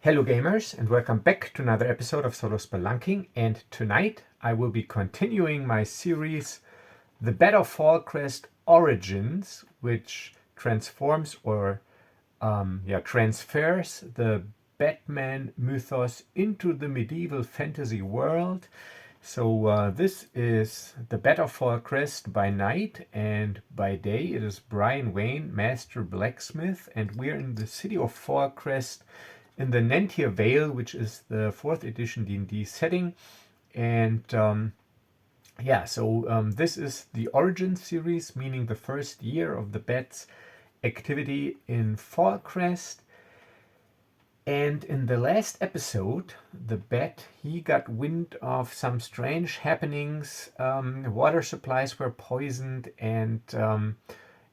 Hello gamers and welcome back to another episode of Solo Spelunking, and tonight I will be continuing my series The Bat of Fallcrest Origins, which transforms or transfers the Batman mythos into the medieval fantasy world. So this is The Bat of Fallcrest by night, and by day it is Brian Wayne, Master Blacksmith, and we're in the city of Fallcrest in the Nantir Vale, which is the 4th edition D&D setting. And this is the Origin series, meaning the first year of the Bat's activity in Fallcrest. And in the last episode, the Bat, he got wind of some strange happenings. Water supplies were poisoned, and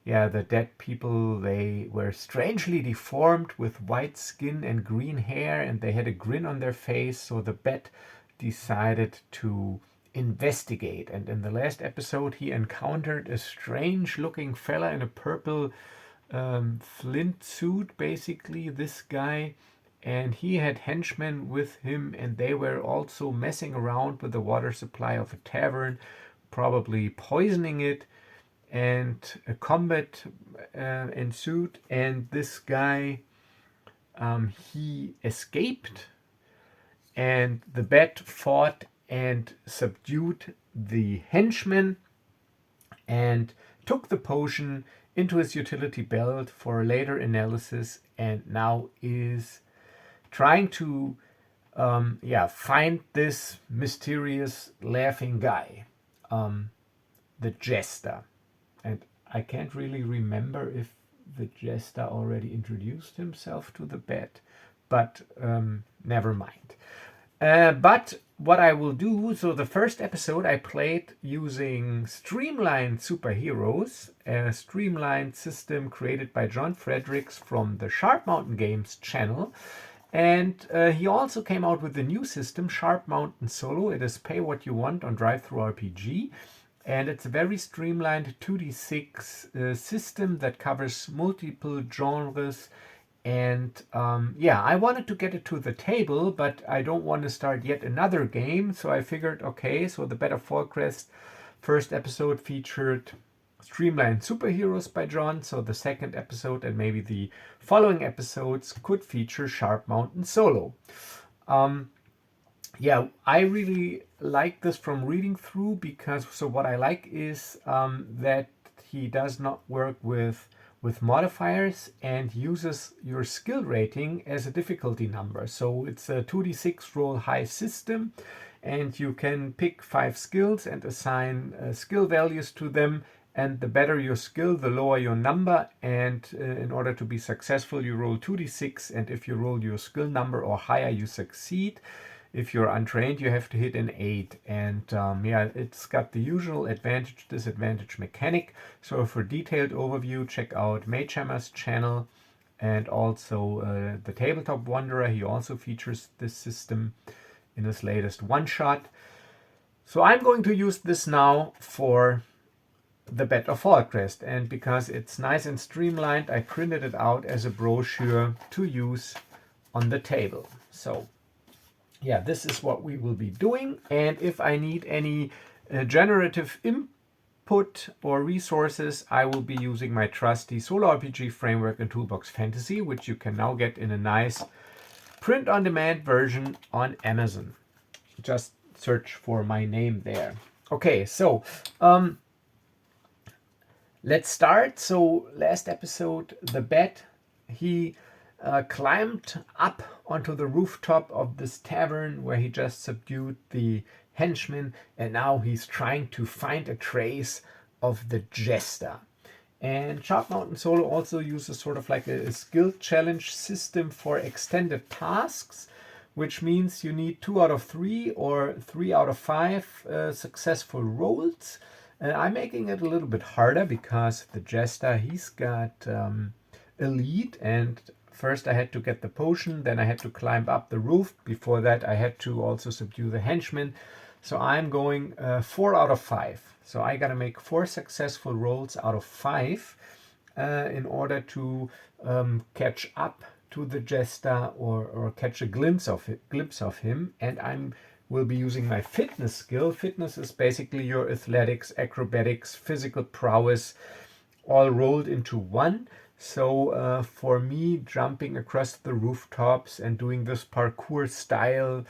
the dead people, they were strangely deformed with white skin and green hair, and they had a grin on their face. So the Bat decided to investigate. And in the last episode, he encountered a strange looking fella in a purple flint suit, basically, this guy. And he had henchmen with him, and they were also messing around with the water supply of a tavern, probably poisoning it. And a combat ensued, and this guy, he escaped, and the Bat fought and subdued the henchman and took the potion into his utility belt for later analysis, and now is trying to find this mysterious laughing guy, the Jester. And I can't really remember if the Jester already introduced himself to the Bat, but never mind. But what I will do, so the first episode I played using Streamlined Superheroes, a streamlined system created by John Fredericks from the Sharpmountain Games channel. And he also came out with a new system, Sharpmountain Solo. It is pay what you want on DriveThruRPG. And it's a very streamlined 2d6 system that covers multiple genres. And I wanted to get it to the table, but I don't want to start yet another game. So I figured, okay, so the Bat of Fallcrest first episode featured Streamlined Superheroes by John. So the second episode and maybe the following episodes could feature Sharpmountain Solo. I really like this from reading through, because what I like is that he does not work with modifiers and uses your skill rating as a difficulty number. So it's a 2d6 roll high system, and you can pick 5 skills and assign skill values to them. And the better your skill, the lower your number. And in order to be successful, you roll 2d6. And if you roll your skill number or higher, you succeed. If you're untrained, you have to hit an 8. And it's got the usual advantage-disadvantage mechanic. So for detailed overview, check out Magehammer's channel, and also the Tabletop Wanderer. He also features this system in his latest one-shot. So I'm going to use this now for the Bat of Fallcrest, and because it's nice and streamlined, I printed it out as a brochure to use on the table. So this is what we will be doing. And if I need any generative input or resources, I will be using my trusty Solo RPG framework and toolbox Fantasy, which you can now get in a nice print-on-demand version on Amazon. Just search for my name there. Okay, so let's start. So last episode, the Bat, he climbed up onto the rooftop of this tavern where he just subdued the henchman, and now he's trying to find a trace of the Jester. And Sharpmountain Solo also uses sort of like a skill challenge system for extended tasks, which means you need 2 out of 3 or 3 out of 5 successful rolls. I'm making it a little bit harder because the Jester, he's got elite, and first I had to get the potion, then I had to climb up the roof. Before that I had to also subdue the henchman. So I'm going 4 out of 5. So I gotta make 4 successful rolls out of 5 in order to catch up to the Jester or catch a glimpse of him, and will be using my fitness skill. Fitness is basically your athletics, acrobatics, physical prowess, all rolled into one. So for me, jumping across the rooftops and doing this parkour style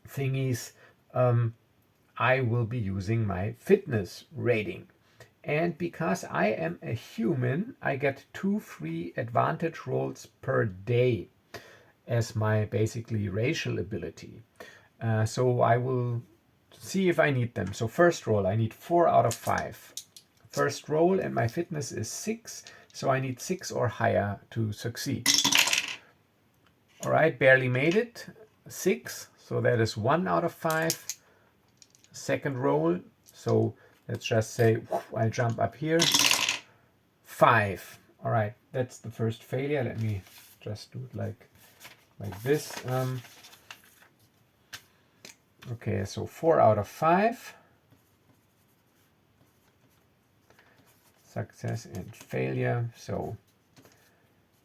thingies, I will be using my fitness rating. And because I am a human, I get 2 free advantage rolls per day as my basically racial ability. So I will see if I need them. So first roll, I need 4 out of 5. First roll, and my fitness is 6, so I need 6 or higher to succeed. All right, barely made it. 6, so that is 1 out of 5. Second roll, so let's just say I jump up here. 5. All right, that's the first failure. Let me just do it like this. Okay, so 4 out of 5. Success and failure. So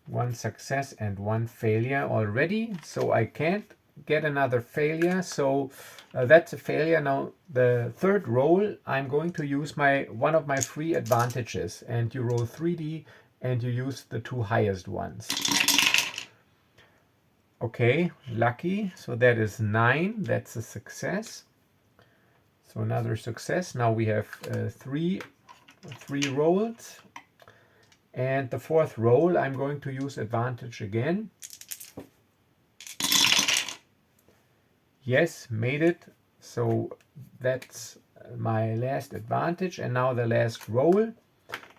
1 success and 1 failure already. So I can't get another failure. So that's a failure. Now the third roll, I'm going to use one of my free advantages, and you roll 3D and you use the 2 highest ones. Okay, lucky. So that is 9. That's a success. So another success. Now we have 3 rolls. And the fourth roll, I'm going to use advantage again. Yes, made it. So that's my last advantage. And now the last roll.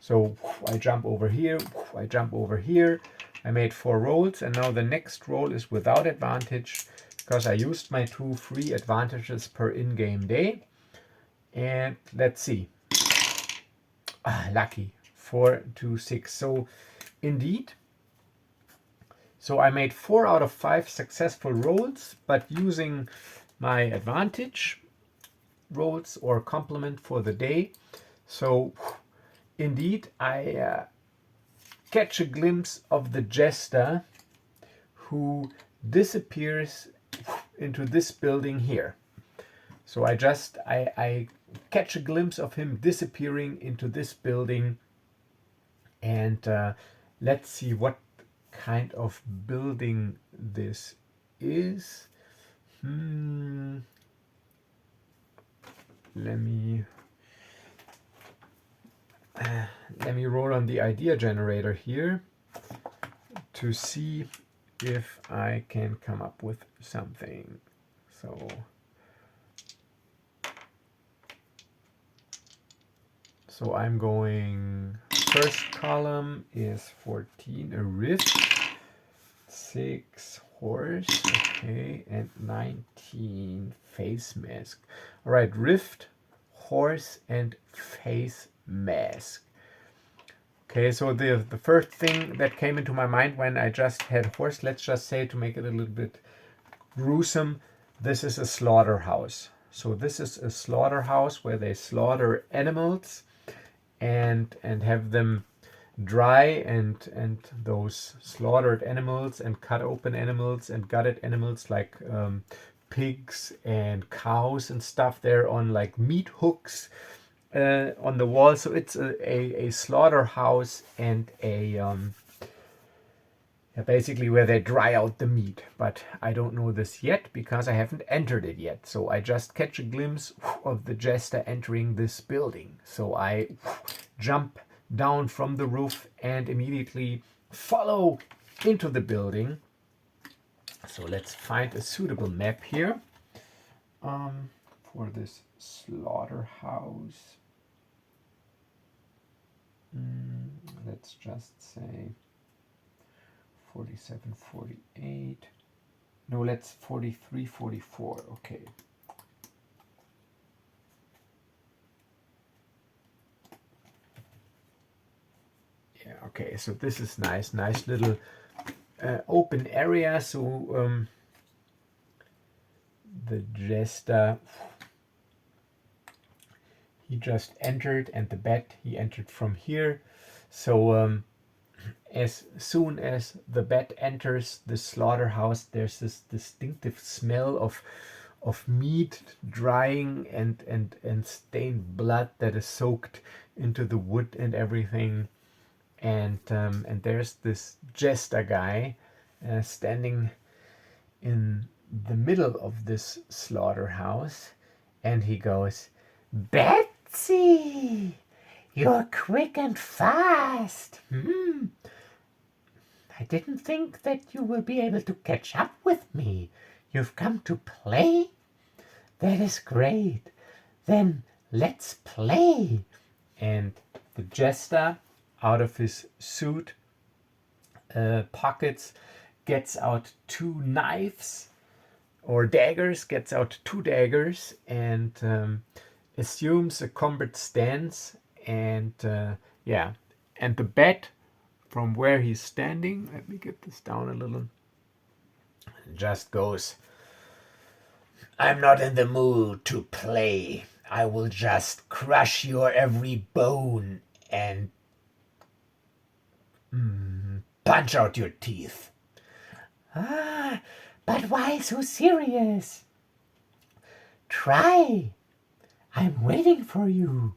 So I jump over here, I jump over here. I made 4 rolls, and now the next roll is without advantage because I used my 2 free advantages per in-game day. And let's see. Lucky. 4, 2, 6. So indeed. So I made 4 out of 5 successful rolls, but using my advantage rolls or complement for the day. So indeed, I catch a glimpse of the Jester who disappears into this building here. So I catch a glimpse of him disappearing into this building, and let's see what kind of building this is. Let me roll on the idea generator here to see if I can come up with something. So I'm going, first column is 14, a rift, 6 horse, okay, and 19 face mask. All right, rift, horse, and face mask. Okay, so the first thing that came into my mind when I just had horse, let's just say, to make it a little bit gruesome, this is a slaughterhouse. So this is a slaughterhouse where they slaughter animals and have them dry, and those slaughtered animals and cut open animals and gutted animals like pigs and cows and stuff, they're on like meat hooks on the wall. So it's a slaughterhouse and basically where they dry out the meat. But I don't know this yet because I haven't entered it yet. So I just catch a glimpse of the Jester entering this building. So I jump down from the roof and immediately follow into the building. So let's find a suitable map here for this slaughterhouse. Let's just say 47, 48. No, let's 43, 44. Okay. Yeah, okay, so this is nice little open area. So the Jester, he just entered, and the bat, he entered from here. So as soon as the bat enters the slaughterhouse, there's this distinctive smell of meat drying and stained blood that is soaked into the wood and everything. And there's this Jester guy standing in the middle of this slaughterhouse, and he goes, "Betsy, you're quick and fast. I didn't think that you will be able to catch up with me. You've come to play? That is great. Then let's play." And the Jester, out of his suit pockets, gets out two knives or daggers, and assumes a combat stance. And and the bat, from where he's standing, let me get this down a little, just goes, "I'm not in the mood to play. I will just crush your every bone and punch out your teeth." "Ah, but why so serious? Try. I'm waiting for you."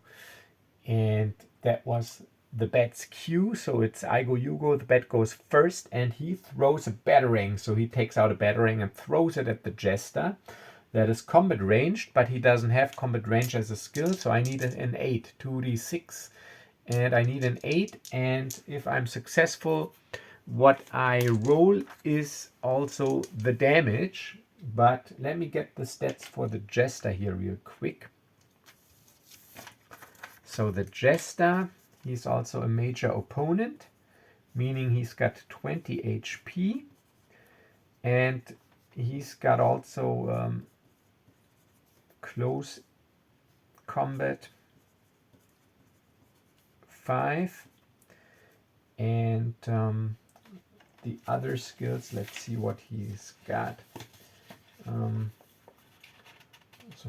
And that was the bat's cue. So it's I go, you go. The bat goes first, and he throws a batarang. So he takes out a batarang and throws it at the Jester. That is combat ranged, but he doesn't have combat range as a skill. So I need an 8, 2d6. And I need an 8. And if I'm successful, what I roll is also the damage. But let me get the stats for the Jester here real quick. So the Jester, he's also a major opponent, meaning he's got 20 HP. And he's got also close combat 5. And the other skills, let's see what he's got. So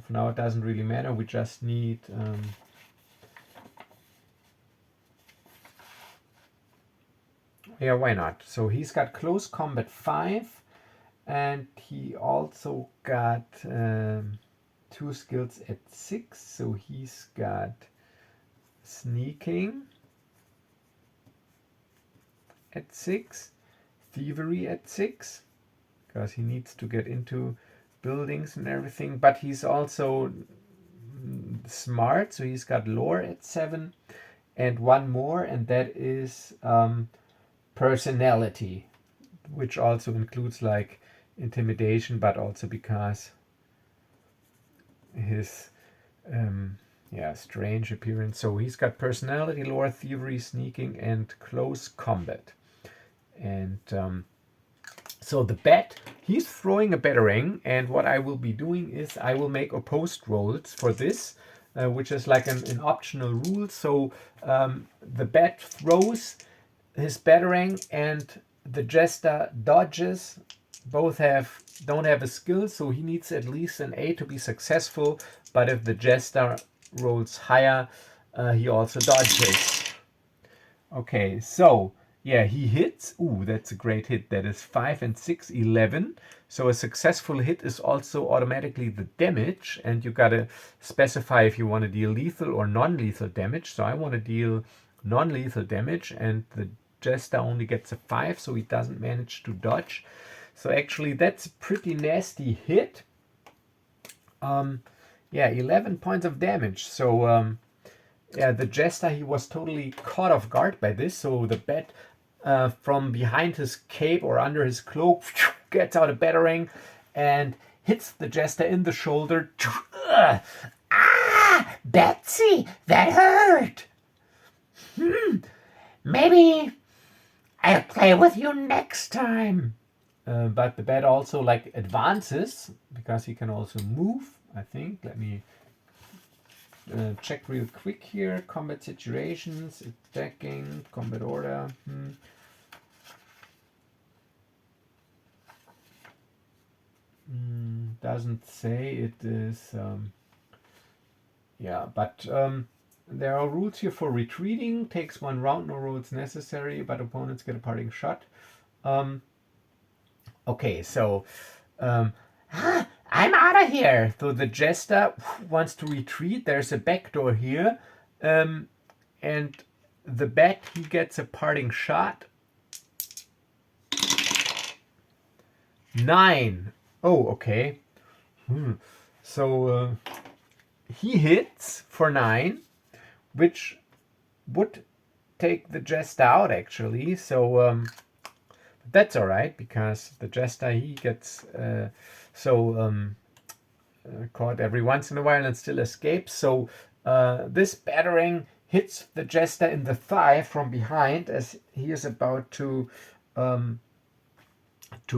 for now it doesn't really matter. We just need why not? So he's got close combat 5, and he also got 2 skills at 6. So he's got sneaking at 6, thievery at 6, because he needs to get into buildings and everything. But he's also smart, so he's got lore at 7, and one more, and that is personality, which also includes like intimidation, but also because his strange appearance. So he's got personality, lore, thievery, sneaking, and close combat. And so the bat, he's throwing a batarang, and what I will be doing is I will make opposed rolls for this, which is like an optional rule. So the bat throws his batarang, and the Jester dodges. Both don't have a skill, so he needs at least an 8 to be successful. But if the Jester rolls higher, he also dodges. Okay, so yeah, he hits. Ooh, that's a great hit. That is 5 and 6, 11. So a successful hit is also automatically the damage, and you gotta specify if you want to deal lethal or non-lethal damage. So I want to deal non-lethal damage, and the Jester only gets a 5, so he doesn't manage to dodge. So actually that's a pretty nasty hit. 11 points of damage. So the Jester, he was totally caught off guard by this. So the bat from behind his cape or under his cloak gets out a batarang and hits the Jester in the shoulder. Ah, Betsy, that hurt. Maybe I'll play with you next time. But the bat also like advances because he can also move, I think. Let me check real quick here. Combat situations, attacking, combat order. Doesn't say. It is but there are rules here for retreating. Takes 1 round, no rolls necessary, but opponents get a parting shot. Okay, so I'm out of here. so the Jester wants to retreat. There's a back door here, and the Bat, he gets a parting shot. 9. Oh, okay. So he hits for 9, which would take the Jester out actually. So that's all right, because the Jester, he gets caught every once in a while and still escapes. So this battering hits the Jester in the thigh from behind as he is about to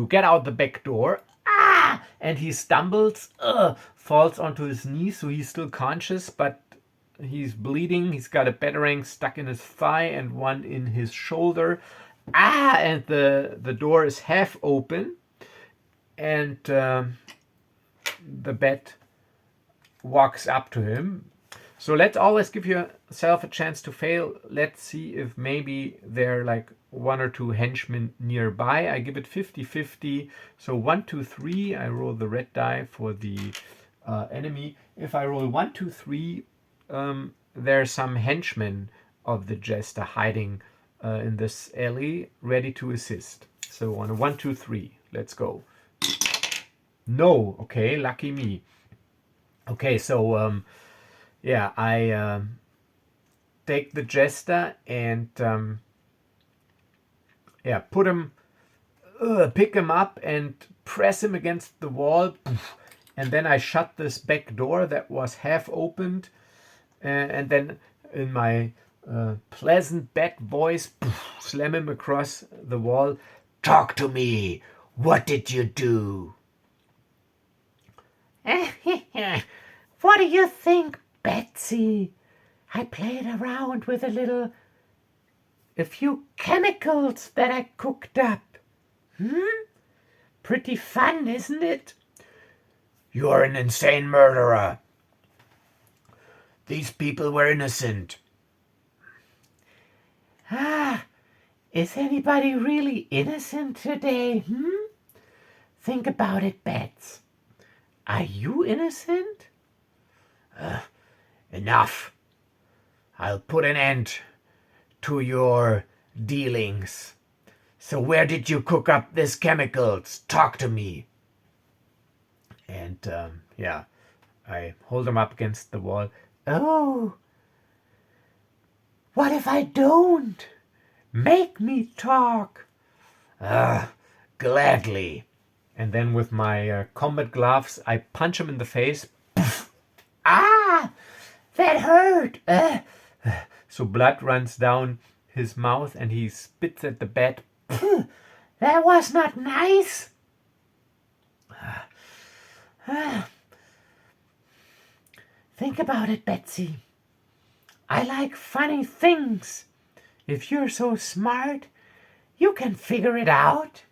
get out the back door. And he stumbles, falls onto his knees, so he's still conscious, but he's bleeding. He's got a battering stuck in his thigh and one in his shoulder. And the door is half open, and the Bat walks up to him. So let's always give yourself a chance to fail. Let's see if maybe there are like 1 or 2 henchmen nearby. I give it 50-50. So 1, 2, 3. I roll the red die for the enemy. If I roll 1, 2, 3, there are some henchmen of the Jester hiding in this alley, ready to assist. So on a 1, 2, 3, let's go. No, okay, lucky me. Okay, so yeah, I take the Jester and yeah, pick him up and press him against the wall, and then I shut this back door that was half opened, and then in my pleasant Bat voice, slam him across the wall. Talk to me. What did you do? What do you think, Betsy? I played around with a few chemicals that I cooked up. Pretty fun, isn't it? You're an insane murderer. These people were innocent. Is anybody really innocent today, Think about it, Bets. Are you innocent? Enough. I'll put an end to your dealings. So where did you cook up these chemicals? Talk to me. And yeah, I hold him up against the wall. Oh, what if I don't? Make me talk. Gladly. And then with my combat gloves, I punch him in the face. That hurt. So blood runs down his mouth and he spits at the Bat. That was not nice. Think about it, Betsy. I like funny things. If you're so smart, you can figure it out.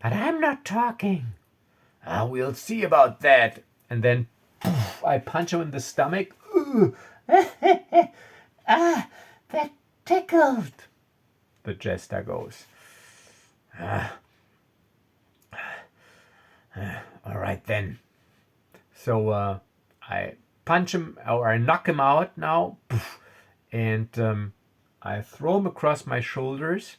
But I'm not talking. We'll see about that. And then I punch him in the stomach. That tickled. The Jester goes. All right then. So I punch him, or I knock him out now, and I throw him across my shoulders.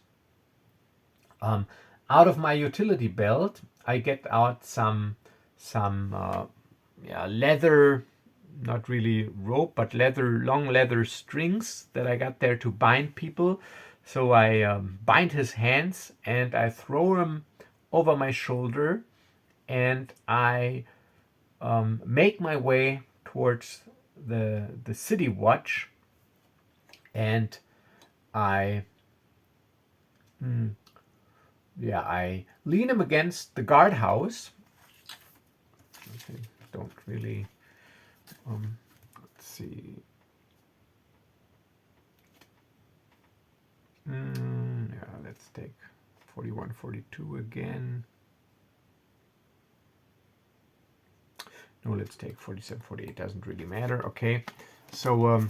Out of my utility belt, I get out some leather, not really rope, but long leather strings that I got there to bind people. So I bind his hands and I throw him over my shoulder, and I make my way towards the city watch, and I lean him against the guardhouse. Okay, don't really let's see. Let's take 41, 42 again. No, let's take 47, 48, doesn't really matter. Okay, so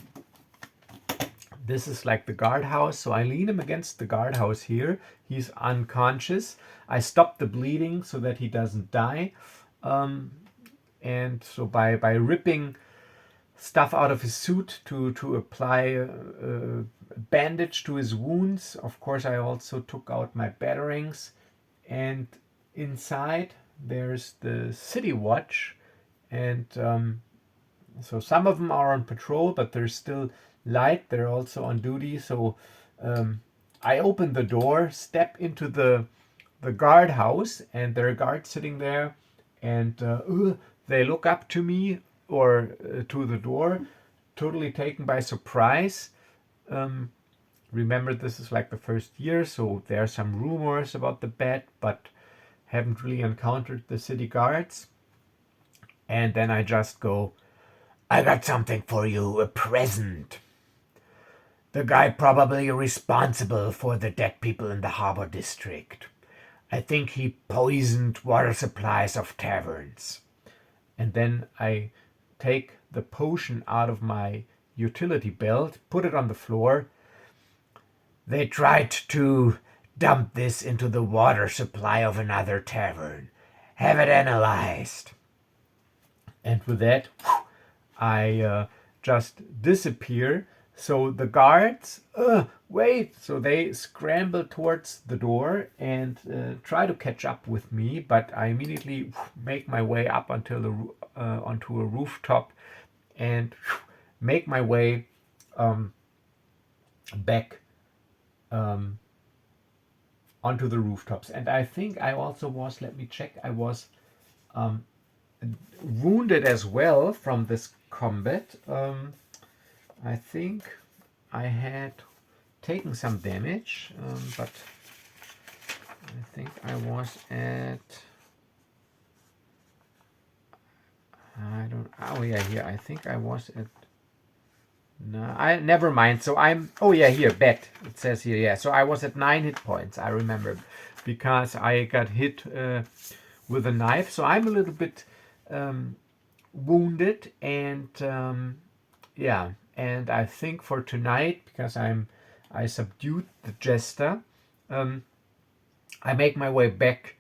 this is like the guardhouse. So I lean him against the guardhouse here. He's unconscious. I stop the bleeding so that he doesn't die. And so by ripping stuff out of his suit to apply a bandage to his wounds, of course I also took out my batarangs. And inside there's the city watch. And so some of them are on patrol, but there's still light. They're also on duty. So I open the door, step into the guardhouse, and there are guards sitting there, and they look up to me or to the door, totally taken by surprise. Remember, this is like the first year, so there are some rumors about the bat, but haven't really encountered the city guards. And then I just go, I got something for you, a present. The guy probably responsible for the dead people in the harbor district. I think he poisoned water supplies of taverns. And then I take the potion out of my utility belt, put it on the floor. They tried to dump this into the water supply of another tavern. Have it analyzed. And with that, I just disappear. So the guards, wait! So they scramble towards the door and try to catch up with me, but I immediately make my way up until onto a rooftop and make my way back onto the rooftops. And I think I also was, let me check, I was wounded as well from this combat. I think I had taken some damage, but I think I was at, oh yeah, here, I think I was at, no, never mind. So oh yeah, here, bet, it says here, yeah. So I was at 9 hit points, I remember, because I got hit with a knife. So I'm a little bit wounded, and yeah. And I think for tonight, because I subdued the Jester, I make my way back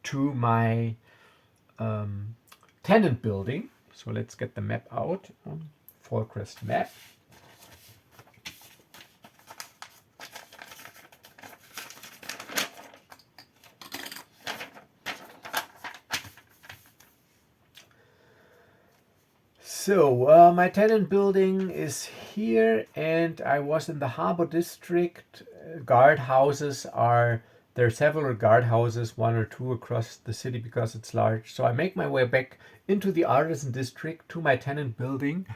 to my tenant building. So let's get the map out. Fallcrest map. So my tenant building is here, and I was in the harbor district. Guard houses there are several guard houses, 1 or 2 across the city because it's large. So I make my way back into the artisan district to my tenant building,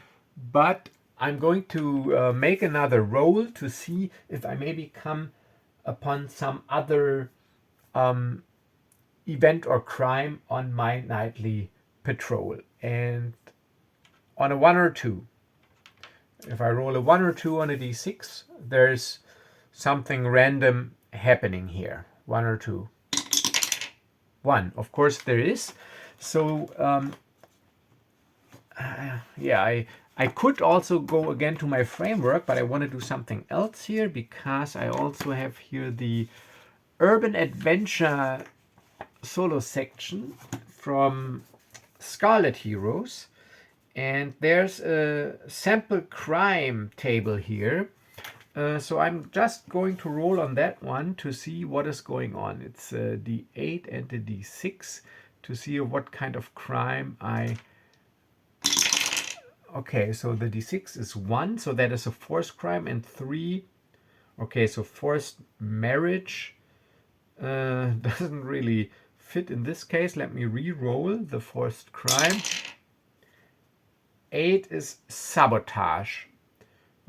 but I'm going to make another roll to see if I maybe come upon some other event or crime on my nightly patrol. And on a 1 or 2, if I roll a 1 or 2 on a d6, there's something random happening here. 1 or 2. 1, of course there is. So yeah, I could also go again to my framework, but I want to do something else here, because I also have here the Urban Adventure solo section from Scarlet Heroes. And there's a sample crime table here. So I'm just going to roll on that one to see what is going on. It's a D8 and a D6 to see what kind of crime Okay, so the D6 is 1, so that is a forced crime, and 3. Okay, so forced marriage doesn't really fit in this case. Let me re-roll the forced crime. 8 is sabotage.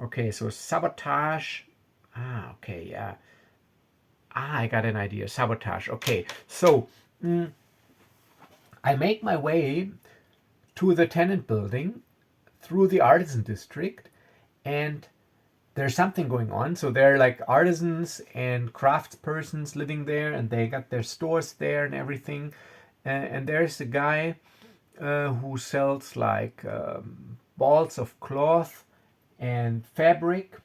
Okay, so sabotage. Okay, yeah. I got an idea. Sabotage. Okay, so I make my way to the tenant building through the artisan district, and there's something going on. So there are like artisans and craftspersons living there, and they got their stores there and everything. And there's a guy who sells like balls of cloth and fabric,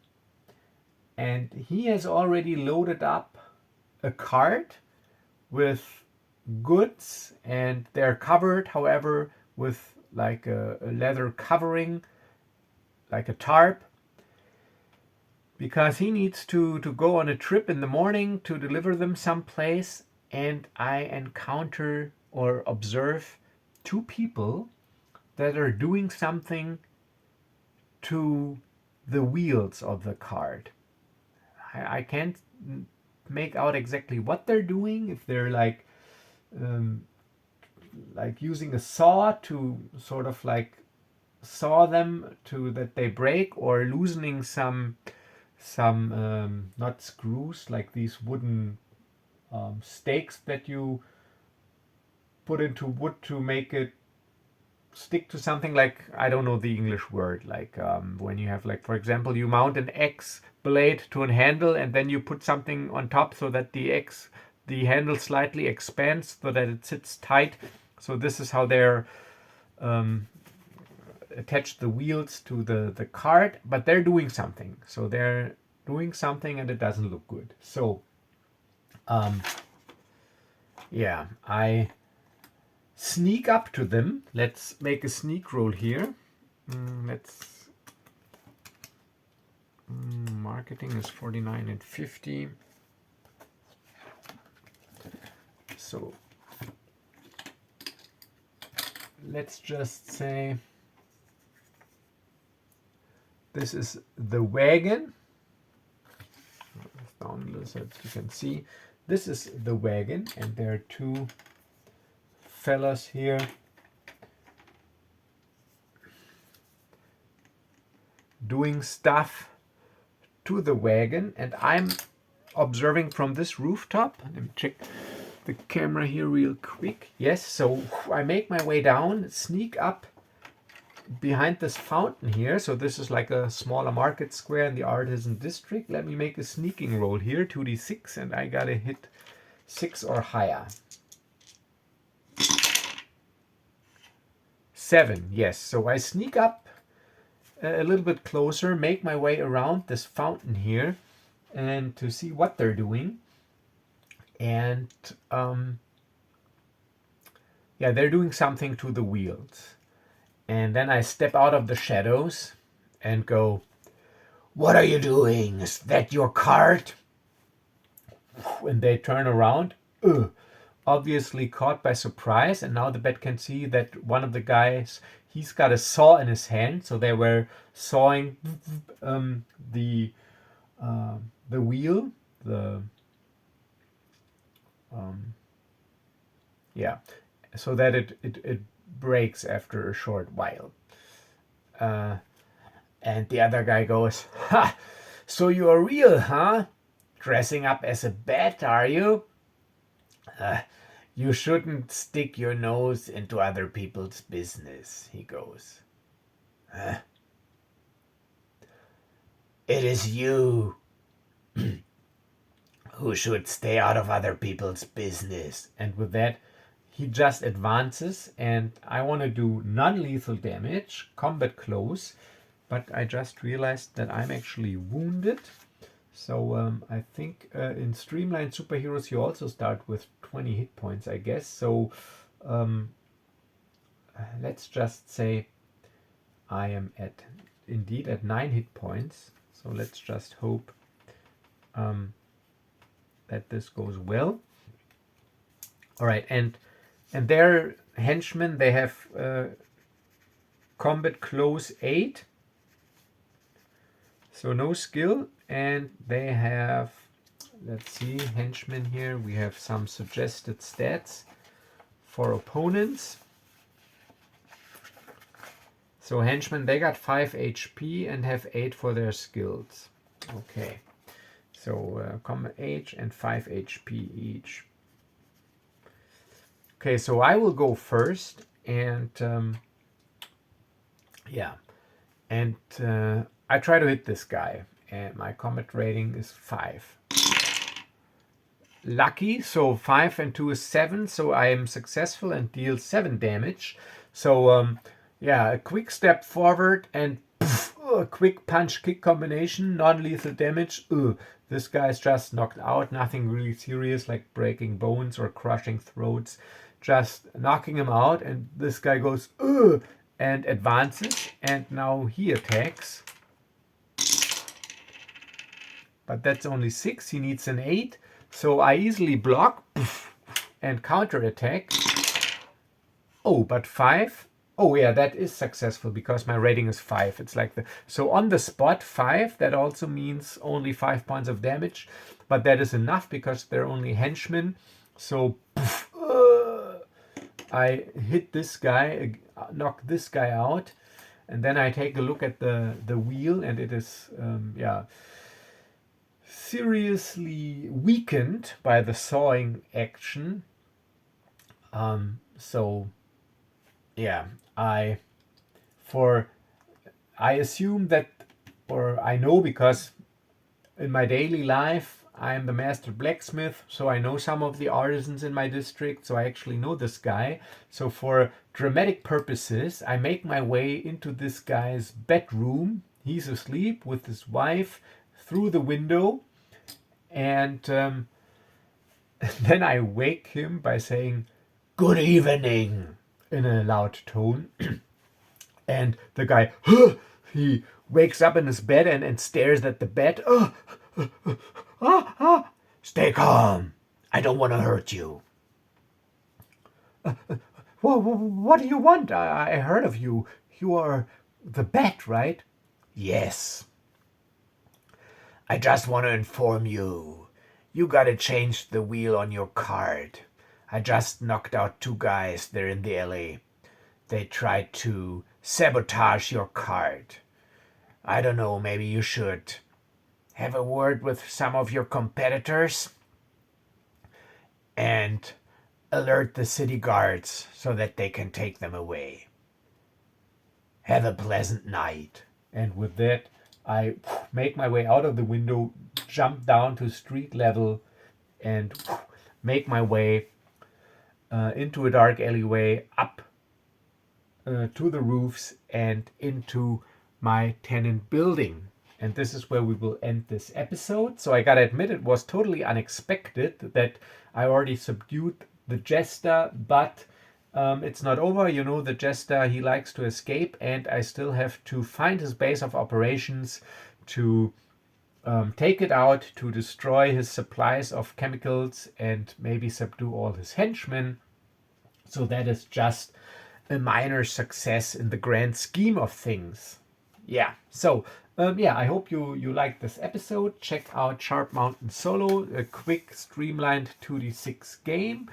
and he has already loaded up a cart with goods, and they're covered, however, with like a leather covering, like a tarp, because he needs to go on a trip in the morning to deliver them someplace. And I encounter or observe two people that are doing something to the wheels of the cart. I can't make out exactly what they're doing, if they're like using a saw to sort of like saw them to that they break, or loosening some not screws, like these wooden stakes that you put into wood to make it stick to something, like, I don't know the English word, like when you have, like, for example, you mount an X blade to a handle and then you put something on top so that the handle slightly expands so that it sits tight. So this is how they're attach the wheels to the cart, but they're doing something. So they're doing something and it doesn't look good. So yeah, I sneak up to them. Let's make a sneak roll here. Marketing is 49 and 50. So let's just say this is the wagon. Down a little so that you can see. This is the wagon, and there are two fellas here doing stuff to the wagon, and I'm observing from this rooftop. Let me check the camera here real quick. Yes, so I make my way down, sneak up behind this fountain here. So this is like a smaller market square in the artisan district. Let me make a sneaking roll here, 2d6, and I gotta hit 6 or higher. 7, yes. So I sneak up a little bit closer, make my way around this fountain here, and to see what they're doing. And yeah, they're doing something to the wheels. And then I step out of the shadows and go, "What are you doing? Is that your cart?" And they turn around, obviously caught by surprise. And now the bat can see that one of the guys, he's got a saw in his hand. So they were sawing the wheel, yeah, so that it breaks after a short while. And the other guy goes, "Ha! So you're real, huh? Dressing up as a bat, are you? You shouldn't stick your nose into other people's business," he goes. "It is you who should stay out of other people's business." And with that, he just advances, and I want to do non-lethal damage, combat close, but I just realized that I'm actually wounded. So I think in Streamlined Superheroes you also start with 20 hit points, I guess. So let's just say I am indeed at 9 hit points. So let's just hope that this goes well. All right, and their henchmen, they have combat close 8, so no skill, and they have, let's see, henchmen here, we have some suggested stats for opponents. So henchmen, they got 5 HP and have 8 for their skills. Okay, so combat 8 and 5 HP each. Okay, so I will go first, and yeah, and I try to hit this guy, and my combat rating is 5. Lucky, so 5 and 2 is 7, so I am successful and deal 7 damage. So yeah, a quick step forward and poof, a quick punch kick combination, non-lethal damage. This guy's just knocked out. Nothing really serious like breaking bones or crushing throats. Just knocking him out, and this guy goes and advances, and now he attacks. But that's only 6. He needs an 8. So I easily block and counter attack. Oh, but 5. Oh yeah, that is successful because my rating is 5. It's like so on the spot 5. That also means only 5 points of damage, but that is enough because they're only henchmen. So I hit this guy, knock this guy out, and then I take a look at the wheel, and it is seriously weakened by the sawing action. So yeah, I assume that, or I know because in my daily life I am the master blacksmith, so I know some of the artisans in my district, so I actually know this guy. So for dramatic purposes, I make my way into this guy's bedroom. He's asleep with his wife through the window, and then I wake him by saying, "Good evening," in a loud tone. And the guy, he wakes up in his bed and stares at the bed. Stay calm. I don't want to hurt you. What do you want? I heard of you. You are the bat, right? Yes. I just want to inform you. You gotta change the wheel on your card. I just knocked out 2 guys there in the alley. They tried to sabotage your card. I don't know, maybe you should have a word with some of your competitors and alert the city guards so that they can take them away. Have a pleasant night. And with that, I make my way out of the window, jump down to street level, and make my way into a dark alleyway, up to the roofs, and into my tenant building. And this is where we will end this episode. So I gotta admit, it was totally unexpected that I already subdued the Jester, but it's not over. You know, the Jester, he likes to escape, and I still have to find his base of operations to take it out, to destroy his supplies of chemicals, and maybe subdue all his henchmen. So that is just a minor success in the grand scheme of things. Yeah, so I hope you liked this episode. Check out Sharpmountain Solo, a quick, streamlined 2d6 game.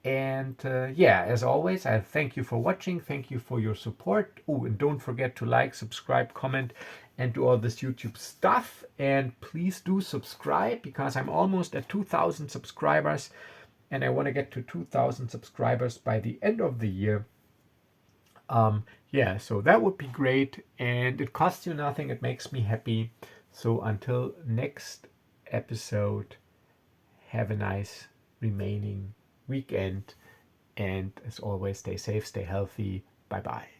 And as always, I thank you for watching. Thank you for your support. Oh, and don't forget to like, subscribe, comment, and do all this YouTube stuff. And please do subscribe because I'm almost at 2,000 subscribers. And I want to get to 2,000 subscribers by the end of the year. So that would be great, and it costs you nothing. It makes me happy. So until next episode, have a nice remaining weekend, and as always, stay safe, stay healthy. Bye bye.